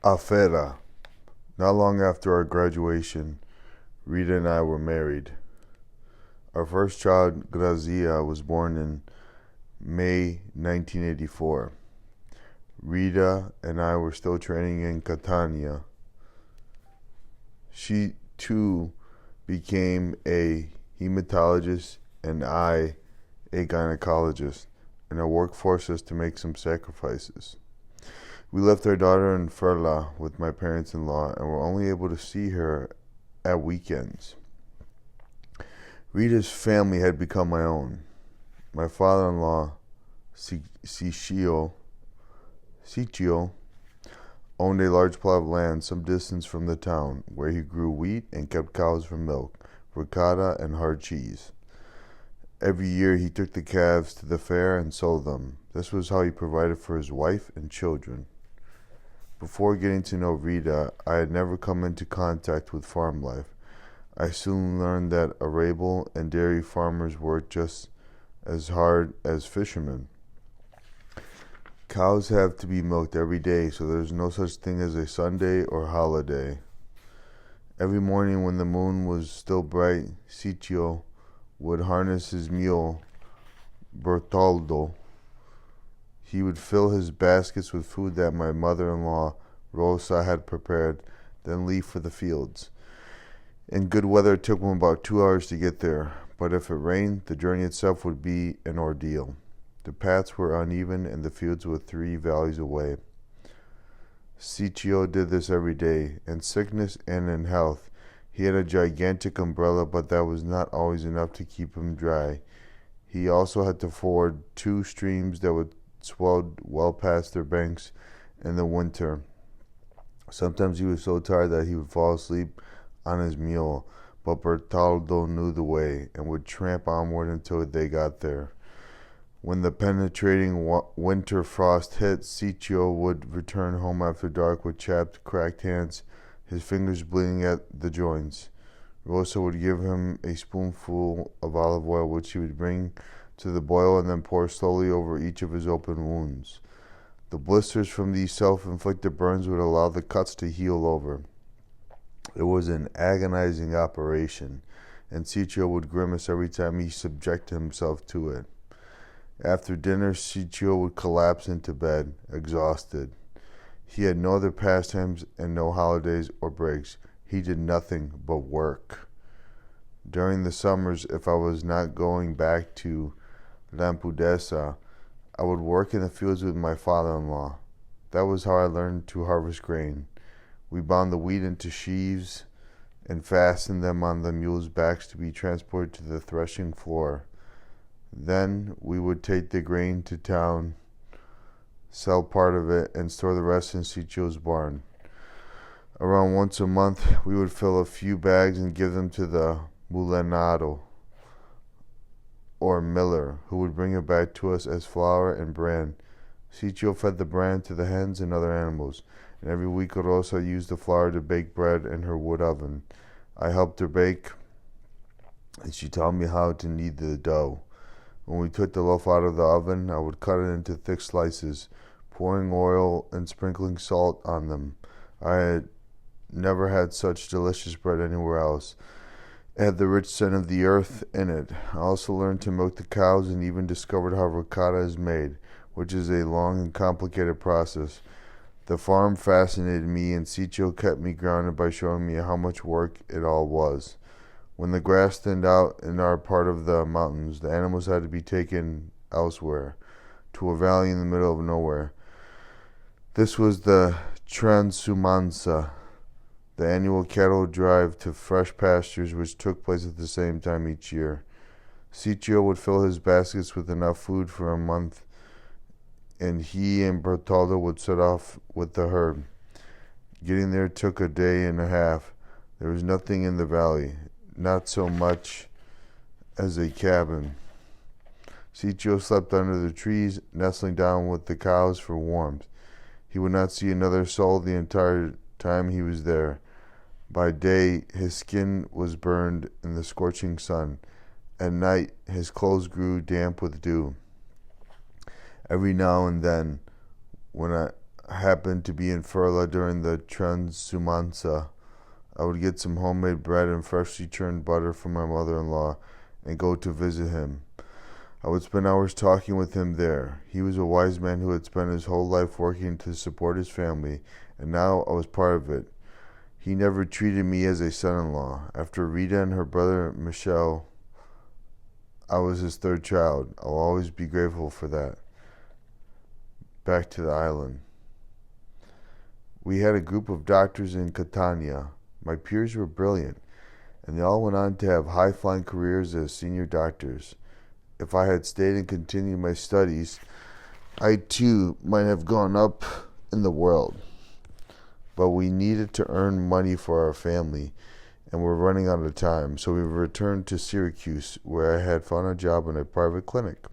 Afera. Not long after our graduation, Rita and I were married. Our first child, Grazia, was born in May 1984. Rita and I were still training in Catania. She, too, became a hematologist and I a gynecologist, and our work forced us to make some sacrifices. We left our daughter in Ferla with my parents-in-law and were only able to see her at weekends. Rita's family had become my own. My father-in-law, Ciccio, owned a large plot of land some distance from the town, where he grew wheat and kept cows for milk, ricotta, and hard cheese. Every year he took the calves to the fair and sold them. This was how he provided for his wife and children. Before getting to know Rita, I had never come into contact with farm life. I soon learned that arable and dairy farmers work just as hard as fishermen. Cows have to be milked every day, so there's no such thing as a Sunday or holiday. Every morning when the moon was still bright, Ciccio would harness his mule, Bertoldo. He would fill his baskets with food that my mother-in-law, Rosa, had prepared, then leave for the fields. In good weather, it took him about 2 hours to get there, but if it rained, the journey itself would be an ordeal. The paths were uneven, and the fields were 3 valleys away. Ciccio did this every day, in sickness and in health. He had a gigantic umbrella, but that was not always enough to keep him dry. He also had to ford 2 streams that would swell well past their banks in the winter. Sometimes he was so tired that he would fall asleep on his mule, but Bertoldo knew the way and would tramp onward until they got there. When the penetrating winter frost hit, Ciccio would return home after dark with chapped, cracked hands, his fingers bleeding at the joints. Rosa would give him a spoonful of olive oil, which he would bring to the boil and then pour slowly over each of his open wounds. The blisters from these self-inflicted burns would allow the cuts to heal over. It was an agonizing operation, and Ciccio would grimace every time he subjected himself to it. After dinner, Ciccio would collapse into bed, exhausted. He had no other pastimes and no holidays or breaks. He did nothing but work. During the summers, if I was not going back to Lampudesa, I would work in the fields with my father-in-law. That was how I learned to harvest grain. We bound the wheat into sheaves and fastened them on the mules' backs to be transported to the threshing floor. Then we would take the grain to town, sell part of it, and store the rest in Ciccio's barn. Around once a month, we would fill a few bags and give them to the mulenado, or miller, who would bring it back to us as flour and bran. Ciccio fed the bran to the hens and other animals, and every week Rosa used the flour to bake bread in her wood oven. I helped her bake, and she taught me how to knead the dough. When we took the loaf out of the oven, I would cut it into thick slices, pouring oil and sprinkling salt on them. I had never had such delicious bread anywhere else. It had the rich scent of the earth in it. I also learned to milk the cows and even discovered how ricotta is made, which is a long and complicated process. The farm fascinated me, and Ciccio kept me grounded by showing me how much work it all was. When the grass thinned out in our part of the mountains, the animals had to be taken elsewhere, to a valley in the middle of nowhere. This was the Transumanza, the annual cattle drive to fresh pastures, which took place at the same time each year. Ciccio would fill his baskets with enough food for a month, and he and Bertoldo would set off with the herd. Getting there took a day and a half. There was nothing in the valley, not so much as a cabin. Ciccio slept under the trees, nestling down with the cows for warmth. He would not see another soul the entire time he was there. By day, his skin was burned in the scorching sun. At night, his clothes grew damp with dew. Every now and then, when happened to be in Furla during the Transumanza, I would get some homemade bread and freshly churned butter from my mother-in-law and go to visit him. I would spend hours talking with him there. He was a wise man who had spent his whole life working to support his family, and now I was part of it. He never treated me as a son-in-law. After Rita and her brother Michelle, I was his third child. I'll always be grateful for that. Back to the island. We had a group of doctors in Catania. My peers were brilliant, and they all went on to have high-flying careers as senior doctors. If I had stayed and continued my studies, I too might have gone up in the world. But we needed to earn money for our family, and we're running out of time, so we returned to Syracuse, where I had found a job in a private clinic.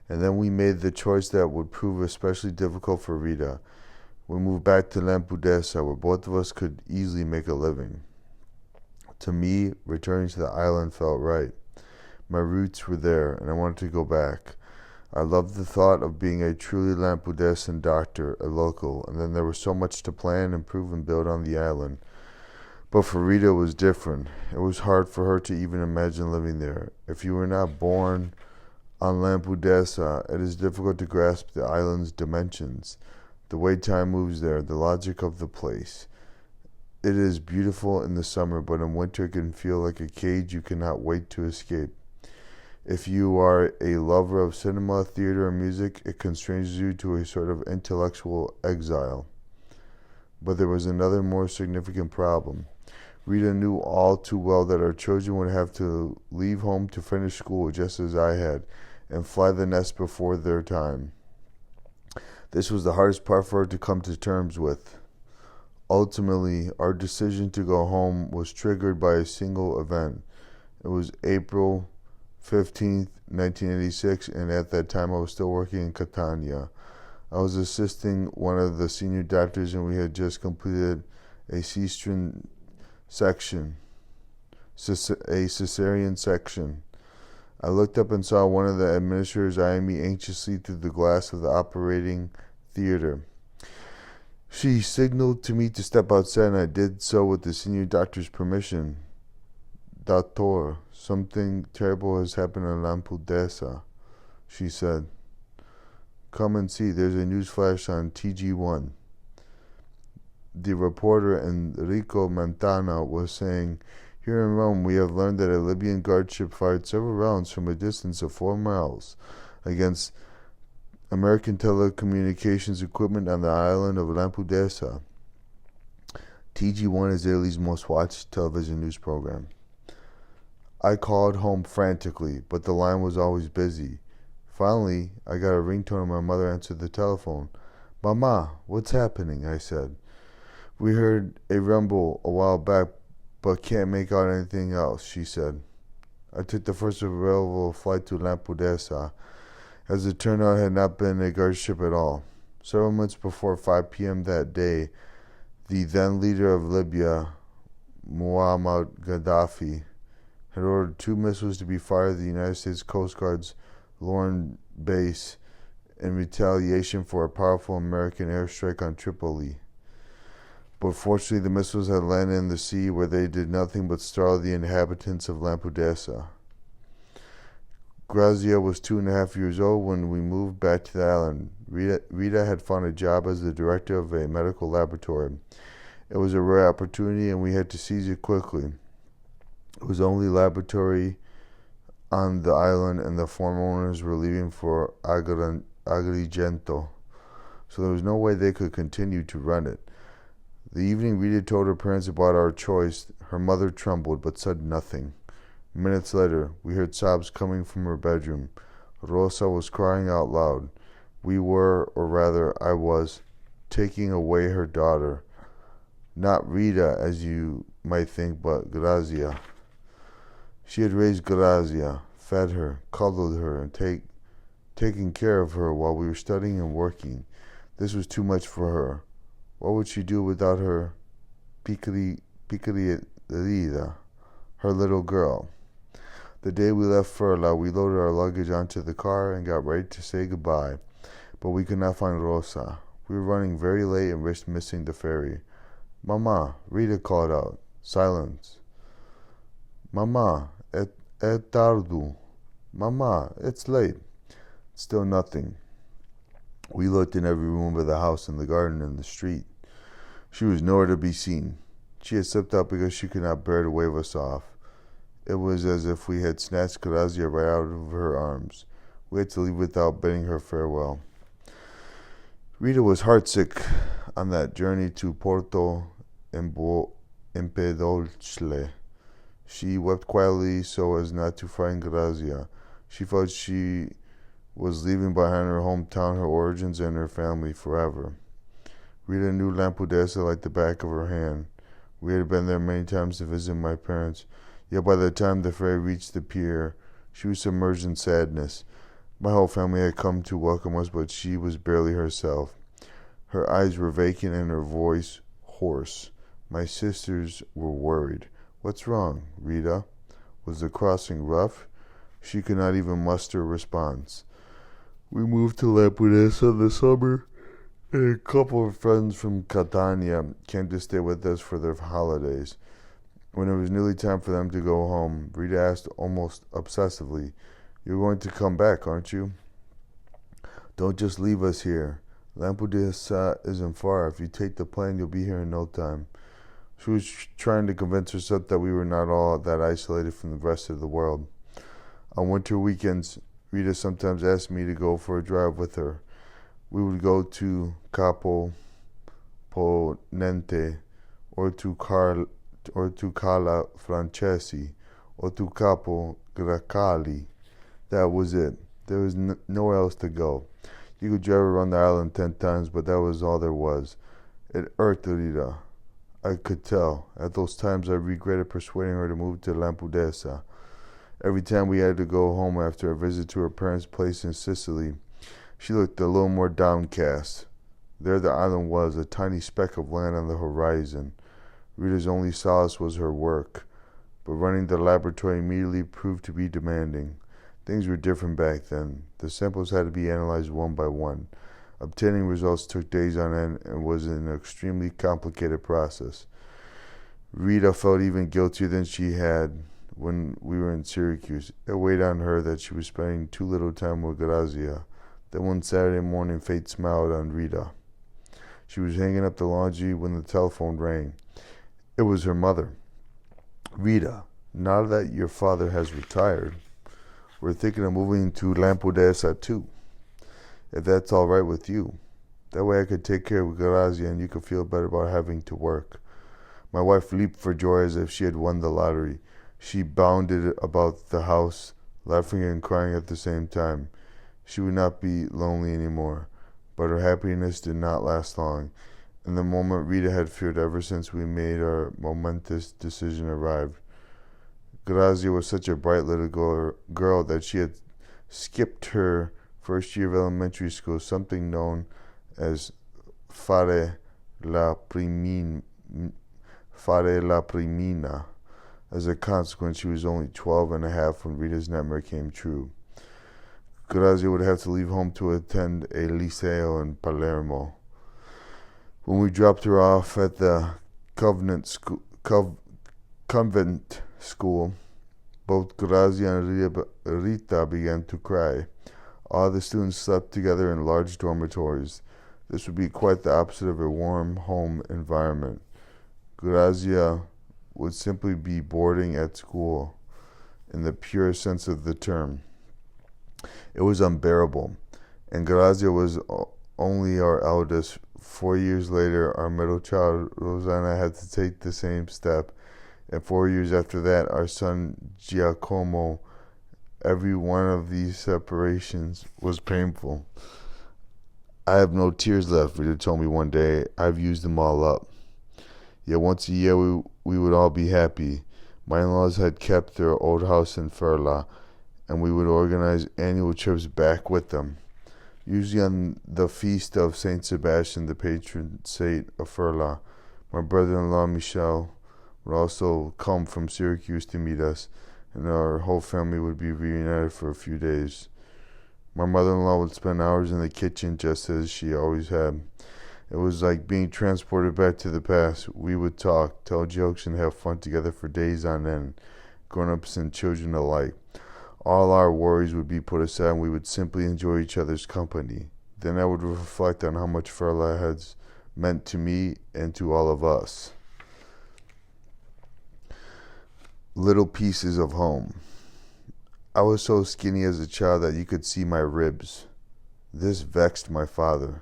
And then we made the choice that would prove especially difficult for Rita. We moved back to Lampedusa, where both of us could easily make a living. To me, returning to the island felt right. My roots were there, and I wanted to go back. I loved the thought of being a truly Lampedusan doctor, a local, and then there was so much to plan, improve, and build on the island. But for Rita, it was different. It was hard for her to even imagine living there. If you were not born on Lampedusa, it is difficult to grasp the island's dimensions, the way time moves there, the logic of the place. It is beautiful in the summer, but in winter it can feel like a cage you cannot wait to escape. If you are a lover of cinema, theater, and music, it constrains you to a sort of intellectual exile. But there was another more significant problem. Rita knew all too well that our children would have to leave home to finish school just as I had, and fly the nest before their time. This was the hardest part for her to come to terms with. Ultimately, our decision to go home was triggered by a single event. It was April 15th, 1986, and at that time I was still working in Catania. I was assisting one of the senior doctors, and we had just completed a cesarean section. I looked up and saw one of the administrators eyeing me anxiously through the glass of the operating theater. She signaled to me to step outside, and I did so with the senior doctor's permission. "Doctor, something terrible has happened in Lampedusa," she said. "Come and see, there's a news flash on TG1. The reporter Enrico Montana was saying, "Here in Rome, we have learned that a Libyan guard ship fired several rounds from a distance of 4 miles against American telecommunications equipment on the island of Lampedusa." TG1 is Italy's most watched television news program. I called home frantically, but the line was always busy. Finally, I got a ringtone and my mother answered the telephone. "Mama, what's happening?" I said. "We heard a rumble a while back, but can't make out anything else," she said. I took the first available flight to Lampedusa. As it turned out, it had not been a guard ship at all. Several minutes before 5 p.m. that day, the then leader of Libya, Muammar Gaddafi, had ordered 2 missiles to be fired at the United States Coast Guard's Lorne base in retaliation for a powerful American airstrike on Tripoli. But fortunately, the missiles had landed in the sea, where they did nothing but startle the inhabitants of Lampedusa. Grazia was 2.5 years old when we moved back to the island. Rita had found a job as the director of a medical laboratory. It was a rare opportunity, and we had to seize it quickly. It was the only laboratory on the island, and the former owners were leaving for Agrigento, so there was no way they could continue to run it. The evening Rita told her parents about our choice, her mother trembled but said nothing. Minutes later, we heard sobs coming from her bedroom. Rosa was crying out loud. We were, or rather I was, taking away her daughter. Not Rita, as you might think, but Grazia. She had raised Grazia, fed her, cuddled her, and taken care of her while we were studying and working. This was too much for her. What would she do without her Picarita, her little girl? The day we left Furla, we loaded our luggage onto the car and got ready to say goodbye, but we could not find Rosa. We were running very late and risked missing the ferry. Mama, Rita called out. Silence. Mama, é tarde. Mama, it's late. Still nothing. We looked in every room of the house, in the garden, and the street. She was nowhere to be seen. She had slipped out because she could not bear to wave us off. It was as if we had snatched Grazia right out of her arms. We had to leave without bidding her farewell. Rita was heartsick on that journey to Porto Empedocle. She wept quietly so as not to frighten Grazia. She felt she was leaving behind her hometown, her origins, and her family forever. Rita knew Lampedusa like the back of her hand. We had been there many times to visit my parents, yet by the time the ferry reached the pier, she was submerged in sadness. My whole family had come to welcome us, but she was barely herself. Her eyes were vacant and her voice hoarse. My sisters were worried. What's wrong, Rita? Was the crossing rough? She could not even muster a response. We moved to Lampedusa in the summer, and a couple of friends from Catania came to stay with us for their holidays. When it was nearly time for them to go home, Rita asked almost obsessively, "You're going to come back, aren't you? Don't just leave us here. Lampedusa isn't far. If you take the plane, you'll be here in no time." She was trying to convince herself that we were not all that isolated from the rest of the world. On winter weekends, Rita sometimes asked me to go for a drive with her. We would go to Capo Ponente, or to Cala Francesi, or to Capo Gracali. That was it. There was nowhere else to go. You could drive around the island 10 times, but that was all there was. It irked Rita. I could tell. At those times, I regretted persuading her to move to Lampedusa. Every time we had to go home after a visit to her parents' place in Sicily, she looked a little more downcast. There the island was, a tiny speck of land on the horizon. Rita's only solace was her work, but running the laboratory immediately proved to be demanding. Things were different back then. The samples had to be analyzed one by one. Obtaining results took days on end and was an extremely complicated process. Rita felt even guiltier than she had when we were in Syracuse. It weighed on her that she was spending too little time with Grazia. Then one Saturday morning, fate smiled on Rita. She was hanging up the laundry when the telephone rang. It was her mother. "Rita, now that your father has retired, we're thinking of moving to Lampedusa too. If that's all right with you. That way I could take care of Grazia and you could feel better about having to work." My wife leaped for joy as if she had won the lottery. She bounded about the house, laughing and crying at the same time. She would not be lonely anymore, but her happiness did not last long, and the moment Rita had feared ever since we made our momentous decision arrived. Grazia was such a bright little girl that she had skipped her first year of elementary school, something known as fare la primina. As a consequence, she was only 12 and a half when Rita's nightmare came true. Grazia would have to leave home to attend a liceo in Palermo. When we dropped her off at the convent school, both Grazia and Rita began to cry. All the students slept together in large dormitories. This would be quite the opposite of a warm home environment. Grazia would simply be boarding at school in the pure sense of the term. It was unbearable, and Grazia was only our eldest. 4 years later, our middle child, Rosanna, had to take the same step, and 4 years after that, our son, Giacomo. Every one of these separations was painful. "I have no tears left," Rita told me one day. "I've used them all up." Yet once a year we would all be happy. My in-laws had kept their old house in Ferla, and we would organize annual trips back with them. Usually on the feast of Saint Sebastian, the patron saint of Ferla, my brother-in-law Michel would also come from Syracuse to meet us, and our whole family would be reunited for a few days. My mother-in-law would spend hours in the kitchen just as she always had. It was like being transported back to the past. We would talk, tell jokes, and have fun together for days on end, grown-ups and children alike. All our worries would be put aside and we would simply enjoy each other's company. Then I would reflect on how much Farla has meant to me and to all of us. Little pieces of home. I was so skinny as a child that you could see my ribs. This vexed my father.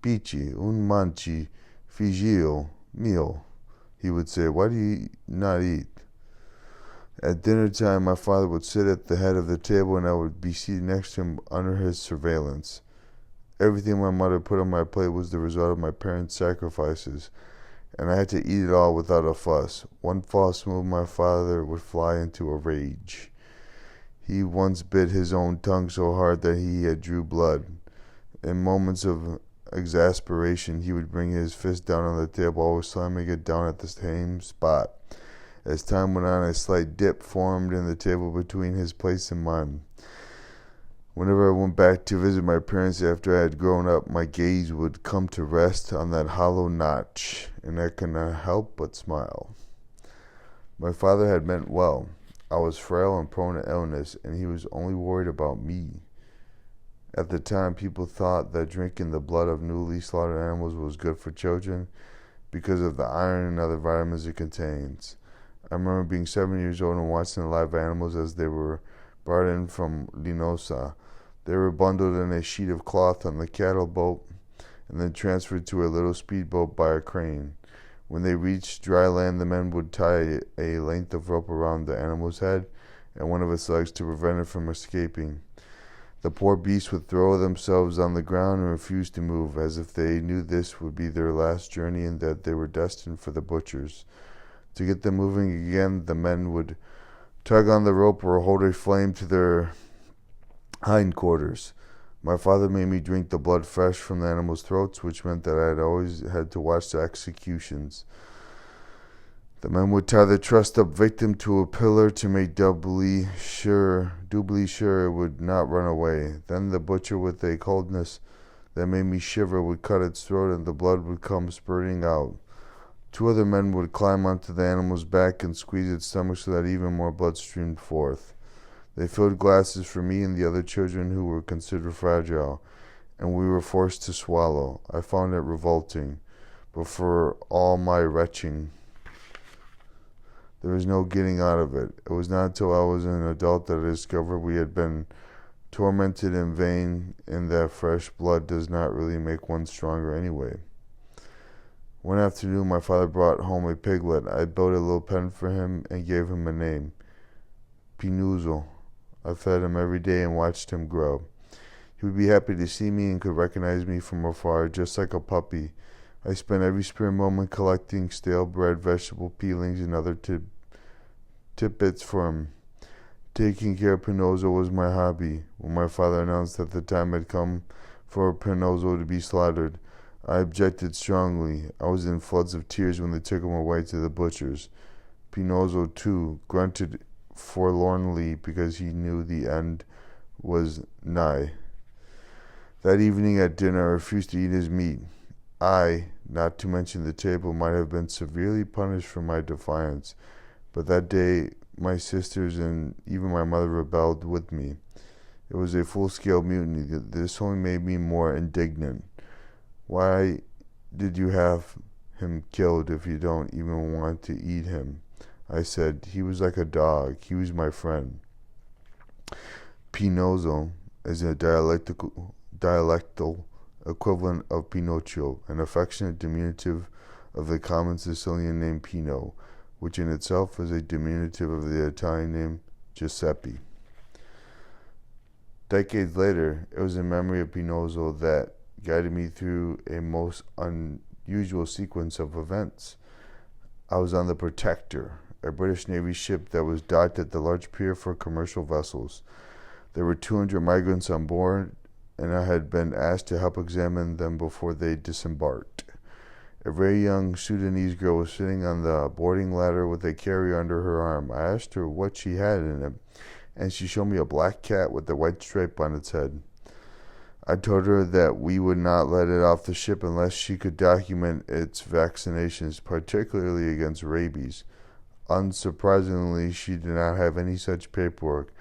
Pichi, un manchi, figlio mio, he would say. Why do you not eat? At dinner time, my father would sit at the head of the table and I would be seated next to him under his surveillance. Everything my mother put on my plate was the result of my parents' sacrifices, and I had to eat it all without a fuss. One false move, my father would fly into a rage. He once bit his own tongue so hard that he had drew blood. In moments of exasperation, he would bring his fist down on the table, always slamming it down at the same spot. As time went on, a slight dip formed in the table between his place and mine. Whenever I went back to visit my parents after I had grown up, my gaze would come to rest on that hollow notch, and I could not help but smile. My father had meant well. I was frail and prone to illness, and he was only worried about me. At the time, people thought that drinking the blood of newly slaughtered animals was good for children because of the iron and other vitamins it contains. I remember being 7 years old and watching the live animals as they were brought in from Linosa. They were bundled in a sheet of cloth on the cattle boat and then transferred to a little speedboat by a crane. When they reached dry land, the men would tie a length of rope around the animal's head and one of its legs to prevent it from escaping. The poor beasts would throw themselves on the ground and refuse to move, as if they knew this would be their last journey and that they were destined for the butchers. To get them moving again, the men would tug on the rope or hold a flame to their hindquarters. My father made me drink the blood fresh from the animals' throats, which meant that I had always had to watch the executions. The men would tie the trussed up victim to a pillar to make doubly sure it would not run away. Then the butcher, with a coldness that made me shiver, would cut its throat and the blood would come spurting out. 2 other men would climb onto the animal's back and squeeze its stomach so that even more blood streamed forth. They filled glasses for me and the other children who were considered fragile, and we were forced to swallow. I found it revolting, but for all my retching, there was no getting out of it. It was not until I was an adult that I discovered we had been tormented in vain, and that fresh blood does not really make one stronger anyway. One afternoon, my father brought home a piglet. I built a little pen for him and gave him a name, Pinuzzo. I fed him every day and watched him grow. He would be happy to see me and could recognize me from afar, just like a puppy. I spent every spare moment collecting stale bread, vegetable peelings, and other tidbits for him. Taking care of Pinozzo was my hobby. When my father announced that the time had come for Pinozzo to be slaughtered, I objected strongly. I was in floods of tears when they took him away to the butchers. Pinozzo, too, grunted forlornly because he knew the end was nigh. That evening at dinner, I refused to eat his meat. I, not to mention the table, might have been severely punished for my defiance, but that day my sisters and even my mother rebelled with me. It was a full-scale mutiny. This only made me more indignant. Why did you have him killed if you don't even want to eat him? I said. He was like a dog. He was my friend. Pinozzo is a dialectal equivalent of Pinocchio, an affectionate diminutive of the common Sicilian name Pino, which in itself is a diminutive of the Italian name Giuseppe. Decades later, it was in memory of Pinozzo that guided me through a most unusual sequence of events. I was on the Protector, a British Navy ship that was docked at the large pier for commercial vessels. There were 200 migrants on board, and I had been asked to help examine them before they disembarked. A very young Sudanese girl was sitting on the boarding ladder with a carrier under her arm. I asked her what she had in it, and she showed me a black cat with a white stripe on its head. I told her that we would not let it off the ship unless she could document its vaccinations, particularly against rabies. Unsurprisingly, she did not have any such paperwork.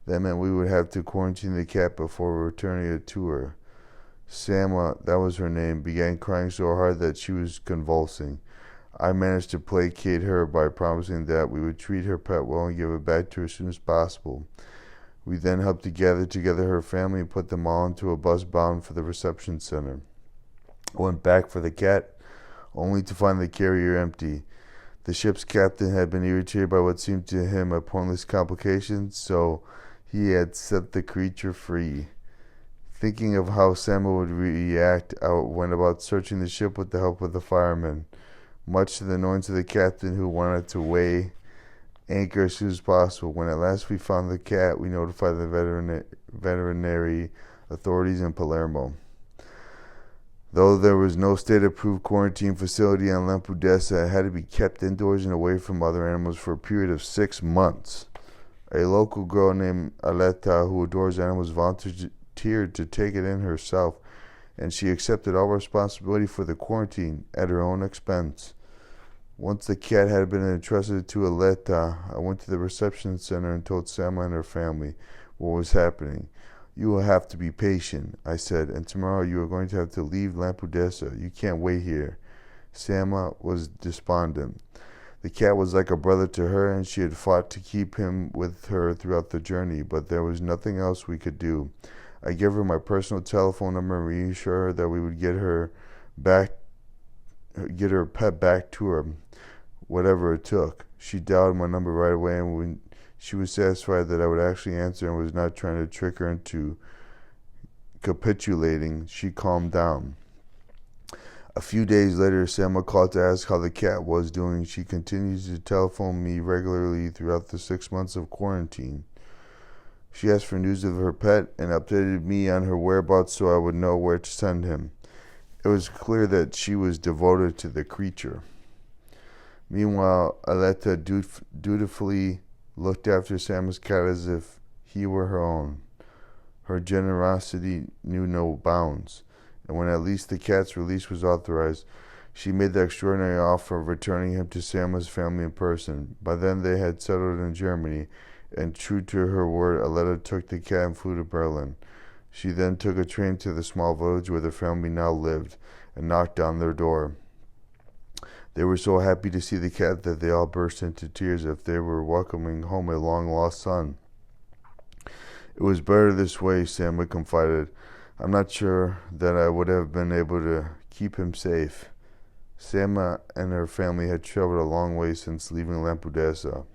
That meant we would have to quarantine the cat before returning it to her. Sama, that was her name, began crying so hard that she was convulsing. I managed to placate her by promising that we would treat her pet well and give it back to her as soon as possible. We then helped to gather together her family and put them all into a bus bound for the reception center. I went back for the cat, only to find the carrier empty. The ship's captain had been irritated by what seemed to him a pointless complication, so he had set the creature free. Thinking of how Sama would react, I went about searching the ship with the help of the firemen, much to the annoyance of the captain, who wanted to weigh anchor as soon as possible. When at last we found the cat, we notified the veterinary authorities in Palermo. Though there was no state-approved quarantine facility on Lampedusa, it had to be kept indoors and away from other animals for a period of 6 months. A local girl named Aletta, who adores animals, volunteered to take it in herself, and she accepted all responsibility for the quarantine at her own expense. Once the cat had been entrusted to Aletta, I went to the reception center and told Sama and her family what was happening. You will have to be patient, I said, and tomorrow you are going to have to leave Lampedusa. You can't wait here. Sama was despondent. The cat was like a brother to her, and she had fought to keep him with her throughout the journey, but there was nothing else we could do. I gave her my personal telephone number and reassured her that we would get her pet back to her, whatever it took. She dialed my number right away, and when she was satisfied that I would actually answer and was not trying to trick her into capitulating, she calmed down. A few days later, Selma called to ask how the cat was doing. She continued to telephone me regularly throughout the 6 months of quarantine. She asked for news of her pet and updated me on her whereabouts so I would know where to send him. It was clear that she was devoted to the creature. Meanwhile, Aletta dutifully looked after Sam's cat as if he were her own. Her generosity knew no bounds, and when at least the cat's release was authorized, she made the extraordinary offer of returning him to Selma's family in person. By then they had settled in Germany, and true to her word, Aletta took the cat and flew to Berlin. She then took a train to the small village where the family now lived, and knocked on their door. They were so happy to see the cat that they all burst into tears as if they were welcoming home a long-lost son. It was better this way, Selma confided. I'm not sure that I would have been able to keep him safe. Selma and her family had traveled a long way since leaving Lampedusa.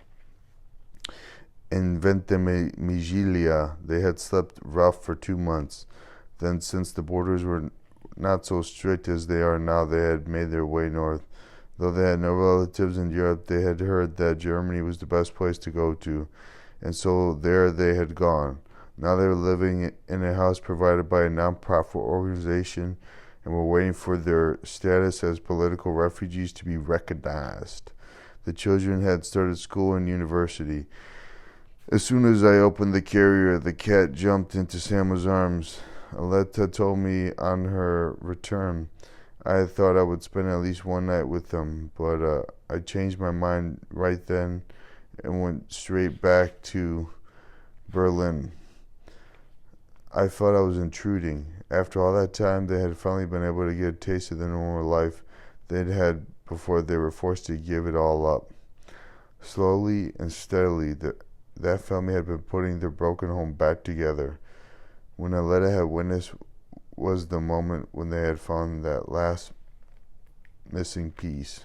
In Ventimiglia, they had slept rough for 2 months. Then, since the borders were not so strict as they are now, they had made their way north. Though they had no relatives in Europe, they had heard that Germany was the best place to go to, and so there they had gone. Now they were living in a house provided by a non-profit organization and were waiting for their status as political refugees to be recognized. The children had started school and university. As soon as I opened the carrier, the cat jumped into Selma's arms. Aletta told me on her return I thought I would spend at least one night with them, but I changed my mind right then and went straight back to Berlin. I felt I was intruding. After all that time, they had finally been able to get a taste of the normal life they'd had before they were forced to give it all up. Slowly and steadily, that family had been putting their broken home back together. When Aletta had witnessed was the moment when they had found that last missing piece.